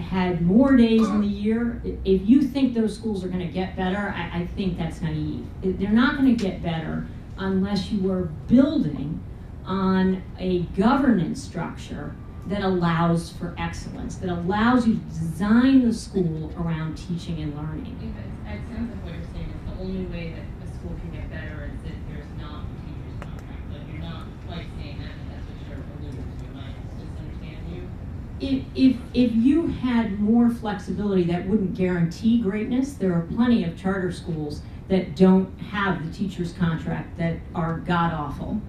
had more days in the year, if you think those schools are going to get better, I think that's naive. They're not going to get better unless you are building on a governance structure that allows for excellence, that allows you to design the school around teaching and learning. It sounds like what you're saying is the only way that a school can get better is if there's not a teacher's contract. Like, you're not quite saying that, but that's what you're alluding to. Am I misunderstanding you? If you had more flexibility, that wouldn't guarantee greatness. There are plenty of charter schools that don't have the teacher's contract that are god-awful.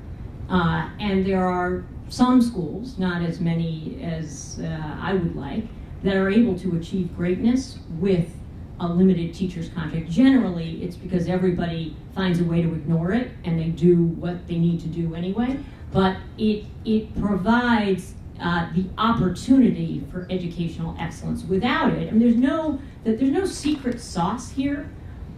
And there are some schools, not as many as I would like, that are able to achieve greatness with a limited teacher's contract. Generally, it's because everybody finds a way to ignore it and they do what they need to do anyway. But it provides the opportunity for educational excellence. Without it, I mean, there's no secret sauce here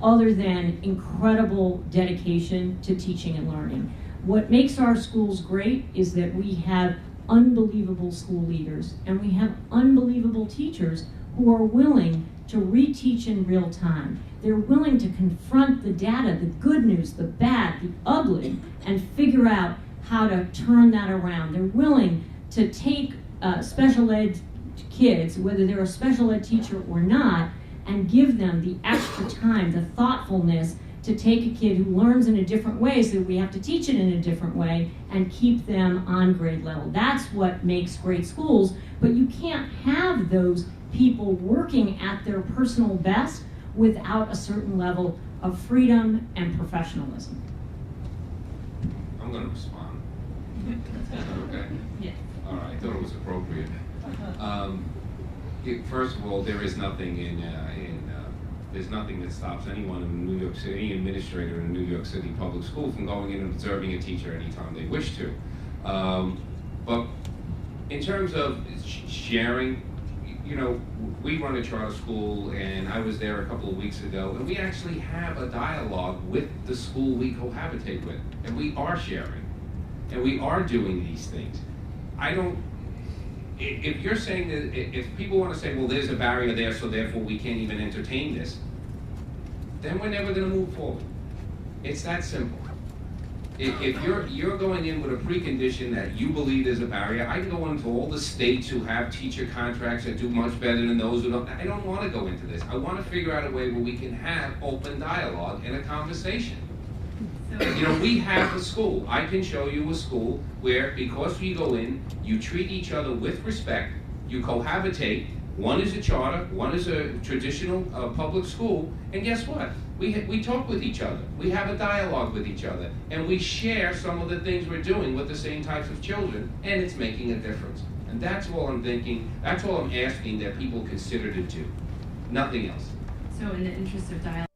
other than incredible dedication to teaching and learning. What makes our schools great is that we have unbelievable school leaders and we have unbelievable teachers who are willing to reteach in real time. They're willing to confront the data, the good news, the bad, the ugly, and figure out how to turn that around. They're willing to take special ed kids, whether they're a special ed teacher or not, and give them the extra time, the thoughtfulness to take a kid who learns in a different way, so we have to teach it in a different way and keep them on grade level. That's what makes great schools, but you can't have those people working at their personal best without a certain level of freedom and professionalism. I'm going to respond. Okay? Yes. All right, I thought it was appropriate. First of all, there is nothing there's nothing that stops anyone in New York City, any administrator in a New York City public school from going in and observing a teacher anytime they wish to. But in terms of sharing, you know, we run a charter school, and I was there a couple of weeks ago, and we actually have a dialogue with the school we cohabitate with, and we are sharing, and we are doing these things. If you're saying that, if people want to say, well, there's a barrier there, so therefore we can't even entertain this, then we're never going to move forward. It's that simple. If you're going in with a precondition that you believe there's a barrier, I can go into all the states who have teacher contracts that do much better than those who don't. I don't want to go into this. I want to figure out a way where we can have open dialogue and a conversation. You know, we have a school. I can show you a school where, because we go in, you treat each other with respect, you cohabitate. One is a charter, one is a traditional public school, and guess what? We talk with each other. We have a dialogue with each other, and we share some of the things we're doing with the same types of children, and it's making a difference. And that's all I'm thinking, that's all I'm asking that people consider to do. Nothing else. So in the interest of dialogue,